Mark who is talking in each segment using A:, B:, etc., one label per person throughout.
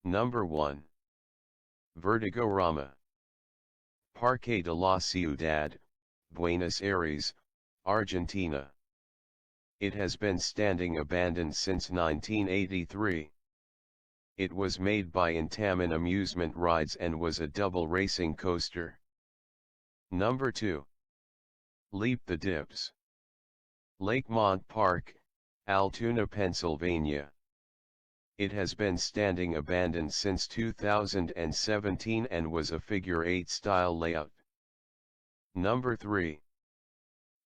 A: Number 1. Vertigorama. Parque de la Ciudad, Buenos Aires, Argentina. It has been standing abandoned since 1983. It was made by Intamin Amusement Rides and was a double racing coaster. Number 2. Leap the Dips. Lakemont Park, Altoona, Pennsylvania. It has been standing abandoned since 2017 and was a figure-8 style layout. Number 3.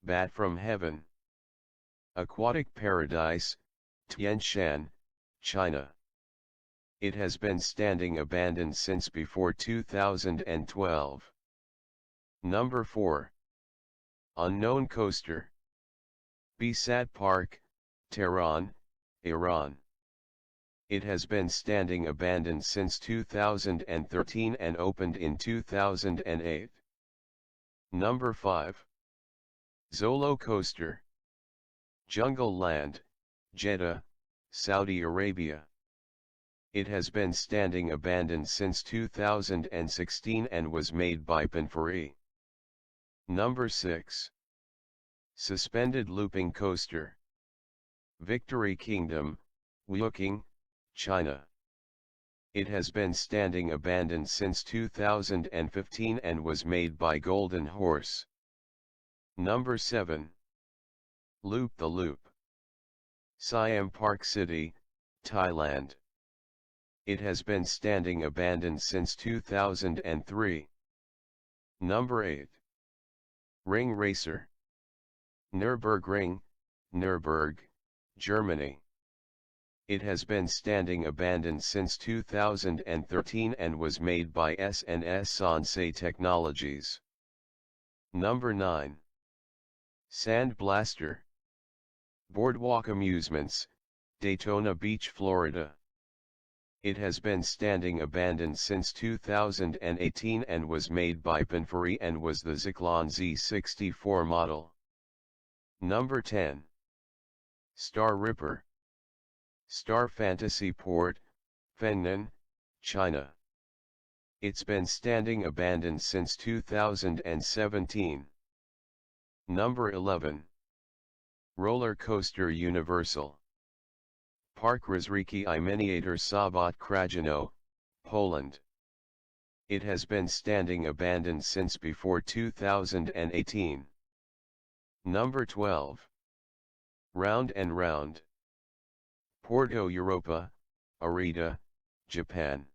A: Bat from Heaven. Aquatic Paradise, Tianshan, China. It has been standing abandoned since before 2012. Number 4. Unknown Coaster. Bisat Park, Tehran, Iran. It has been standing abandoned since 2013 and opened in 2008. Number 5. Zolo Coaster. Jungle Land, Jeddah, Saudi Arabia. It has been standing abandoned since 2016 and was made by Pinfari. Number 6. Suspended Looping Coaster. Victory Kingdom, Wuqing, China. It has been standing abandoned since 2015 and was made by Golden Horse. Number 7. Loop the Loop. Siam Park City, Thailand. It has been standing abandoned since 2003. Number 8. Ring Racer. Nürburgring, Nürburg, Germany. It has been standing abandoned since 2013 and was made by SNS Sansei Technologies. Number 9. Sand Blaster. Boardwalk Amusements, Daytona Beach, Florida. It has been standing abandoned since 2018 and was made by Pinfari and was the Zyklon Z64 model. Number 10. Star Ripper. Star Fantasy Port, Fengnan, China. It's been standing abandoned since 2017. Number 11. Roller Coaster Universal. Park Rozriki I Miniatur Sobot Krajino, Poland. It has been standing abandoned since before 2018. Number 12. Round and Round. Porto Europa, Arita, Japan.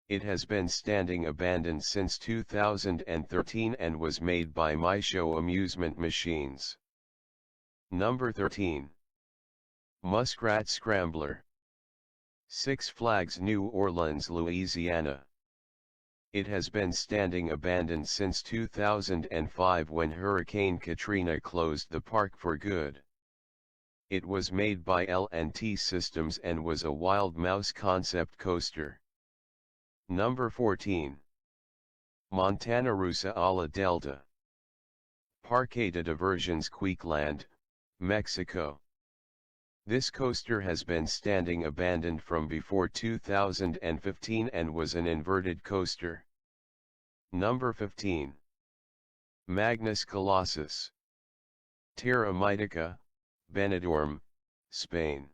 A: It has been standing abandoned since 2013 and was made by Meisho Amusement Machines. Number 13. Muskrat Scrambler. Six Flags New Orleans, Louisiana. It has been standing abandoned since 2005 when Hurricane Katrina closed the park for good. It was made by L&T Systems and was a Wild Mouse concept coaster. Number 14. Montana Rusa a la Delta. Parque de Diversions Quickland, Mexico. This coaster has been standing abandoned from before 2015 and was an inverted coaster. Number 15. Magnus Colossus. Terra Mytica, Benidorm, Spain.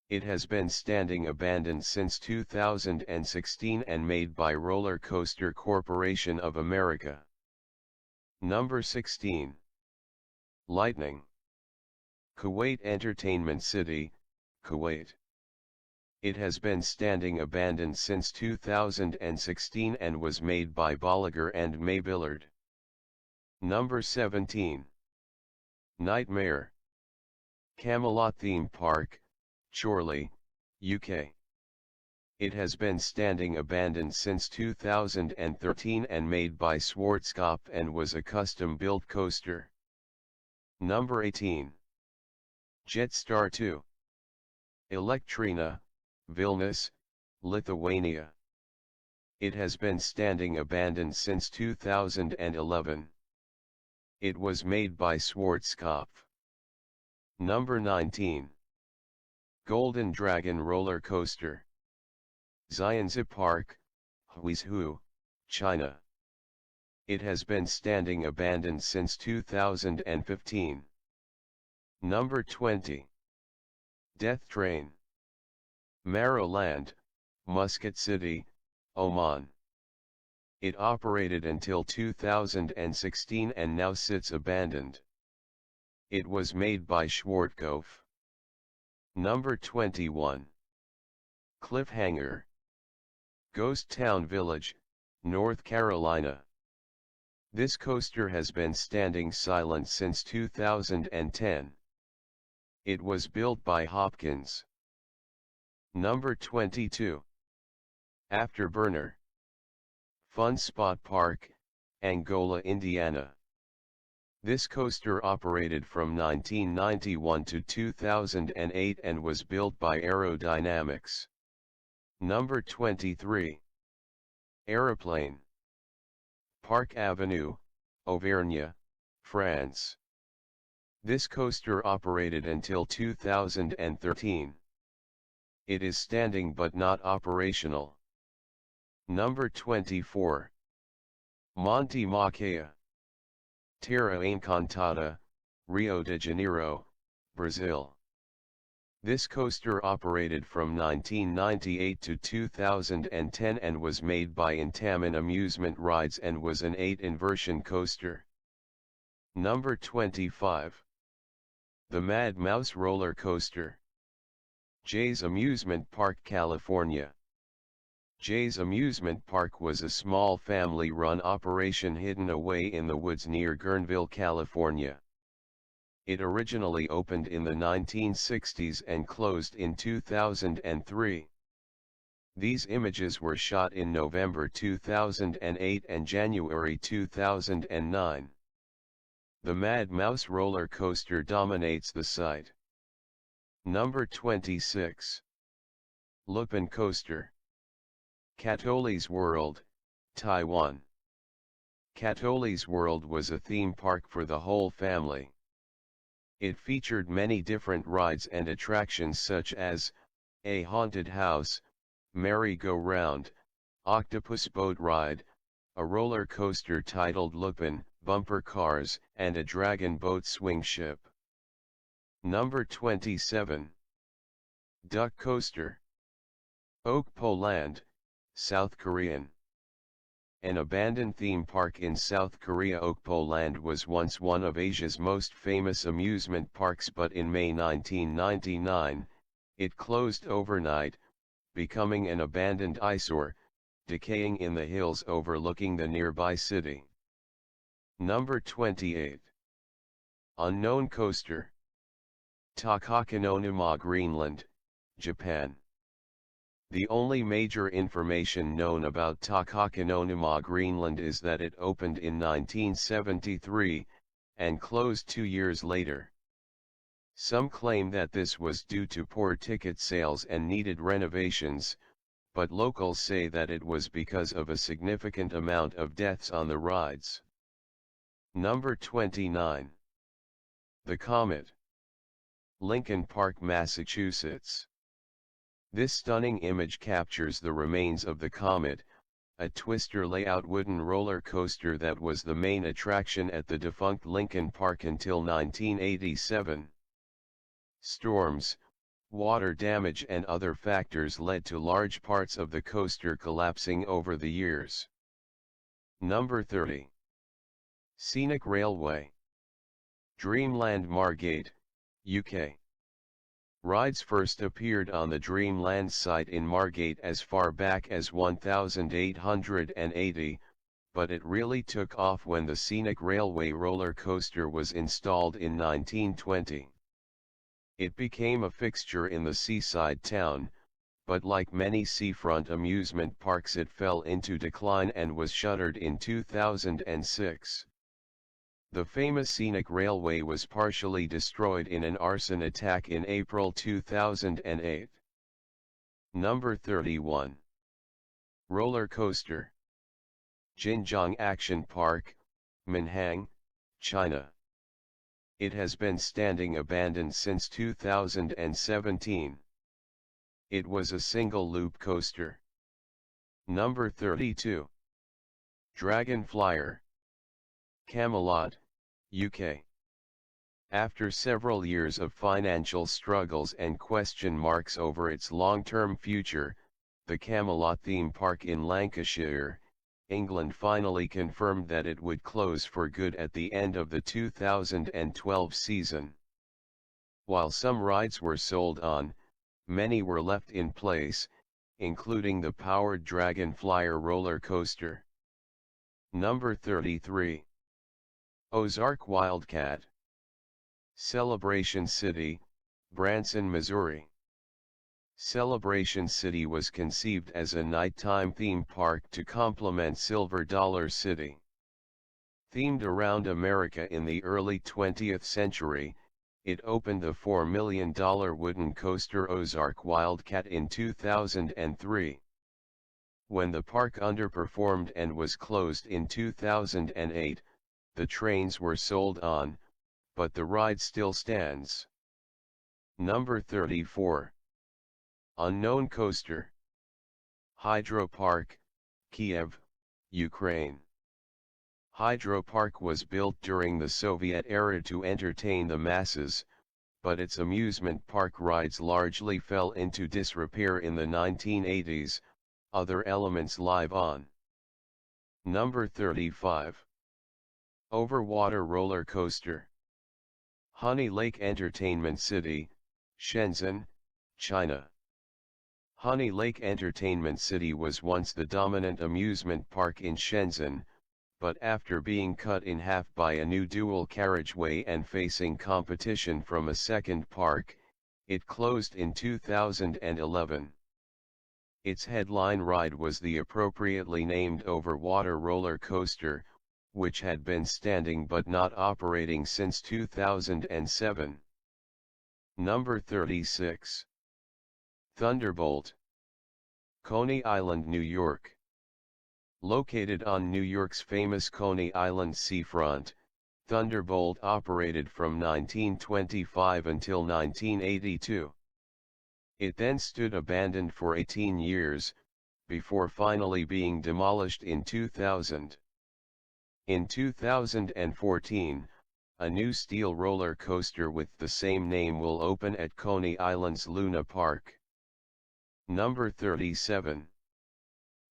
A: It has been standing abandoned since 2016 and made by Roller Coaster Corporation of America. Number 16. Lightning. Kuwait Entertainment City, Kuwait. It has been standing abandoned since 2016 and was made by Bolliger and Maybillard. Number 17. Nightmare. Camelot Theme Park, Chorley, UK. It has been standing abandoned since 2013 and made by Schwarzkopf and was a custom-built coaster. Number 18. Jetstar 2. Electrina, Vilnius, Lithuania. It has been standing abandoned since 2011. It was made by Schwarzkopf. Number 19. Golden Dragon Roller Coaster. Xianxi Park, Huizhou, China. It has been standing abandoned since 2015. Number 20. Death Train. Maroland, Muscat City, Oman. It operated until 2016 and now sits abandoned. It was made by Schwarzkopf. Number 21. Cliffhanger. Ghost Town Village, North Carolina. This coaster has been standing silent since 2010. It was built by Hopkins. Number 22. Afterburner. Fun Spot Park, Angola, Indiana. This coaster operated from 1991 to 2008 and was built by Aerodynamics. Number 23. Aeroplane. Park Avenue, Auvergne, France. This coaster operated until 2013. It is standing but not operational. Number 24. Monte Macaia. Terra Encantada, Rio de Janeiro, Brazil. This coaster operated from 1998 to 2010 and was made by Intamin Amusement Rides and was an 8-inversion coaster. Number 25. The Mad Mouse Roller Coaster. Jay's Amusement Park, California. Jay's Amusement Park was a small family-run operation hidden away in the woods near Guerneville, California. It originally opened in the 1960s and closed in 2003. These images were shot in November 2008 and January 2009. The Mad Mouse roller coaster dominates the site. Number 26. Lupin Coaster. Katoli's World, Taiwan. Katoli's World was a theme park for the whole family. It featured many different rides and attractions such as a haunted house, merry-go-round, octopus boat ride, a roller coaster titled Lupin, bumper cars, and a dragon boat swing ship. Number 27. Duck Coaster. Okpo Land, South Korean. An abandoned theme park in South Korea. Okpo Land was once one of Asia's most famous amusement parks, but in May 1999, it closed overnight, becoming an abandoned eyesore, decaying in the hills overlooking the nearby city. Number 28. Unknown Coaster. Takakanonuma, Greenland, Japan. The only major information known about Takakanonuma, Greenland is that it opened in 1973, and closed 2 years later. Some claim that this was due to poor ticket sales and needed renovations, but locals say that it was because of a significant amount of deaths on the rides. Number 29. The Comet. Lincoln Park, Massachusetts. This stunning image captures the remains of the Comet, a twister layout wooden roller coaster that was the main attraction at the defunct Lincoln Park until 1987. Storms, water damage and other factors led to large parts of the coaster collapsing over the years. Number 30. Scenic Railway. Dreamland, Margate, UK. Rides first appeared on the Dreamland site in Margate as far back as 1880, but it really took off when the Scenic Railway roller coaster was installed in 1920. It became a fixture in the seaside town, but like many seafront amusement parks it fell into decline and was shuttered in 2006. The famous Scenic Railway was partially destroyed in an arson attack in April 2008. Number 31. Roller Coaster. Jinjiang Action Park, Minhang, China. It has been standing abandoned since 2017. It was a single-loop coaster. Number 32. Dragon Flyer. Camelot, UK. After several years of financial struggles and question marks over its long-term future, the Camelot theme park in Lancashire, England finally confirmed that it would close for good at the end of the 2012 season. While some rides were sold on, many were left in place, including the powered Dragon Flyer roller coaster. Number 33. Ozark Wildcat. Celebration City, Branson, Missouri. Celebration City was conceived as a nighttime theme park to complement Silver Dollar City. Themed around America in the early 20th century, it opened the $4 million wooden coaster Ozark Wildcat in 2003. When the park underperformed and was closed in 2008, the trains were sold on, but the ride still stands. Number 34. Unknown Coaster. Hydro Park, Kiev, Ukraine. Hydro Park was built during the Soviet era to entertain the masses, but its amusement park rides largely fell into disrepair in the 1980s, other elements live on. Number 35. Overwater Roller Coaster. Honey Lake Entertainment City, Shenzhen, China. Honey Lake Entertainment City was once the dominant amusement park in Shenzhen, but after being cut in half by a new dual carriageway and facing competition from a second park, it closed in 2011. Its headline ride was the appropriately named Overwater Roller Coaster, which had been standing but not operating since 2007. Number 36. Thunderbolt. Coney Island, New York. Located on New York's famous Coney Island seafront, Thunderbolt operated from 1925 until 1982. It then stood abandoned for 18 years, before finally being demolished in 2000. In 2014, a new steel roller coaster with the same name will open at Coney Island's Luna Park. Number 37.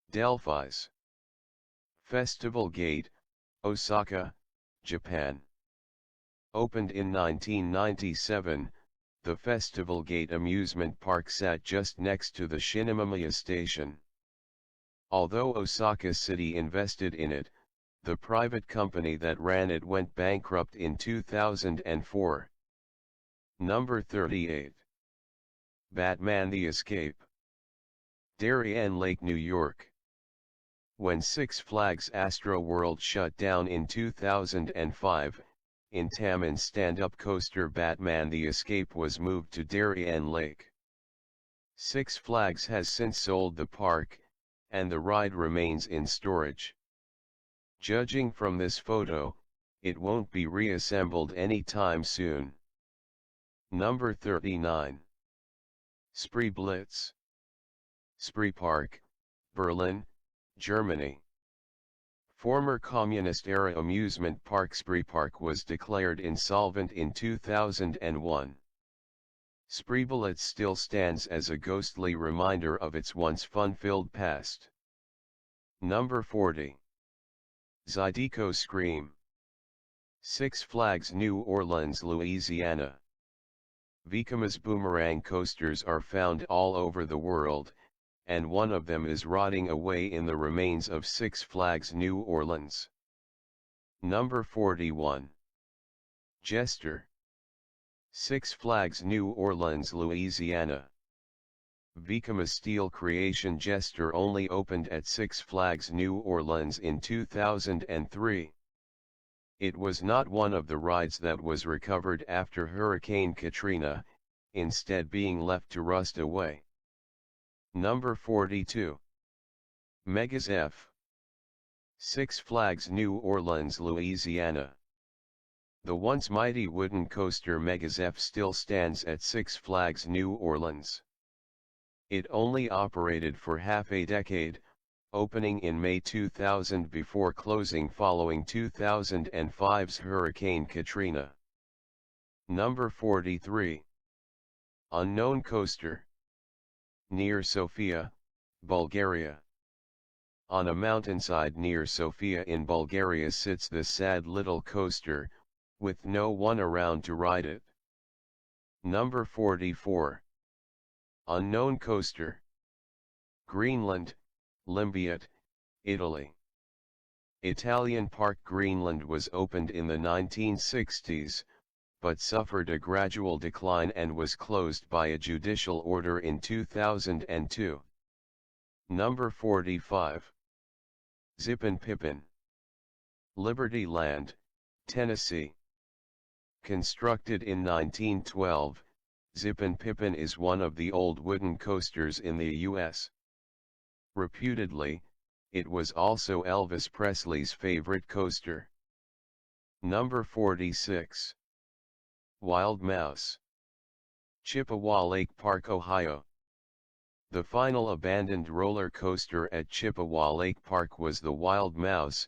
A: Delphi's. Festival Gate, Osaka, Japan. Opened in 1997, the Festival Gate amusement park sat just next to the Shinomamiya station. Although Osaka City invested in it, the private company that ran it went bankrupt in 2004. Number 38. Batman: The Escape. Darien Lake, New York. When Six Flags Astro World shut down in 2005, Intamin's stand-up coaster Batman: The Escape was moved to Darien Lake. Six Flags has since sold the park, and the ride remains in storage. Judging from this photo, it won't be reassembled anytime soon. Number 39. Spree Blitz. Spree Park, Berlin, Germany. Former communist-era amusement park Spree Park was declared insolvent in 2001. Spree Blitz still stands as a ghostly reminder of its once fun-filled past. Number 40. Zydeco Scream. Six Flags, New Orleans, Louisiana. Vekama's boomerang coasters are found all over the world, and one of them is rotting away in the remains of Six Flags New Orleans. Number 41. Jester. Six Flags New Orleans, Louisiana. Vekama's steel creation Jester only opened at Six Flags New Orleans in 2003. It was not one of the rides that was recovered after Hurricane Katrina, instead being left to rust away. Number 42. Megazeph. Six Flags New Orleans, Louisiana. The once mighty wooden coaster Megazeph still stands at Six Flags New Orleans. It only operated for half a decade, opening in May 2000 before closing following 2005's Hurricane Katrina. Number 43. Unknown coaster. Near Sofia, Bulgaria. On a mountainside near Sofia in Bulgaria sits this sad little coaster, with no one around to ride it. Number 44. Unknown coaster. Greenland, Limbiet, Italy. Italian Park Greenland was opened in the 1960s, but suffered a gradual decline and was closed by a judicial order in 2002. Number 45. Zippin Pippin. Liberty Land, Tennessee. Constructed in 1912, Zippin Pippin is one of the old wooden coasters in the U.S. Reputedly, it was also Elvis Presley's favorite coaster. Number 46. Wild Mouse. Chippewa Lake Park, Ohio. The final abandoned roller coaster at Chippewa Lake Park was the Wild Mouse,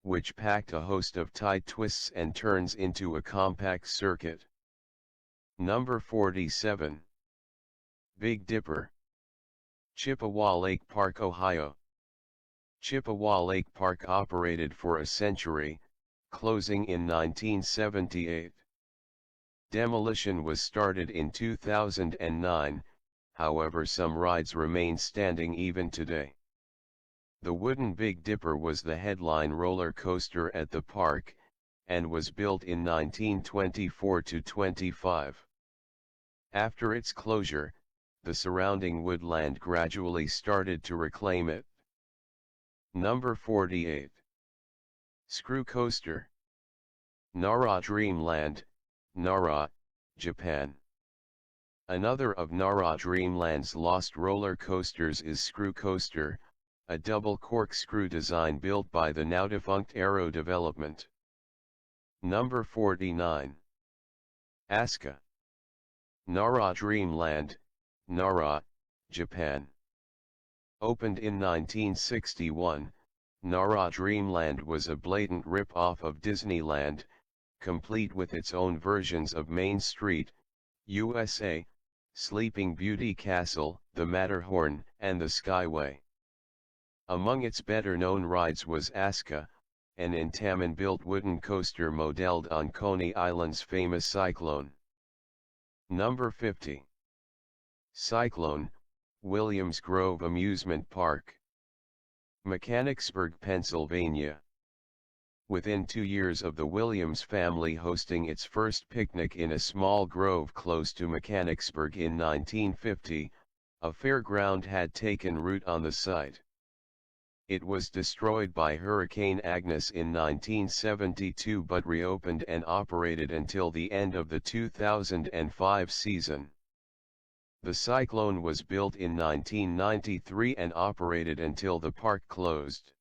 A: which packed a host of tight twists and turns into a compact circuit. Number 47. Big Dipper. Chippewa Lake Park, Ohio. Chippewa Lake Park operated for a century, closing in 1978. Demolition was started in 2009, however some rides remain standing even today. The wooden Big Dipper was the headline roller coaster at the park, and was built in 1924-25. After its closure, the surrounding woodland gradually started to reclaim it. Number 48. Screw Coaster. Nara Dreamland, Nara, Japan. Another of Nara Dreamland's lost roller coasters is Screw Coaster, a double corkscrew design built by the now-defunct Aero Development. Number 49. Asuka. Nara Dreamland, Nara, Japan. Opened in 1961, Nara Dreamland was a blatant rip-off of Disneyland, complete with its own versions of Main Street, USA, Sleeping Beauty Castle, the Matterhorn, and the Skyway. Among its better-known rides was Asuka, an Intamin-built wooden coaster modeled on Coney Island's famous Cyclone. Number 50. Cyclone, Williams Grove Amusement Park. Mechanicsburg, Pennsylvania. Within 2 years of the Williams family hosting its first picnic in a small grove close to Mechanicsburg in 1950, a fairground had taken root on the site. It was destroyed by Hurricane Agnes in 1972 but reopened and operated until the end of the 2005 season. The Cyclone was built in 1993 and operated until the park closed.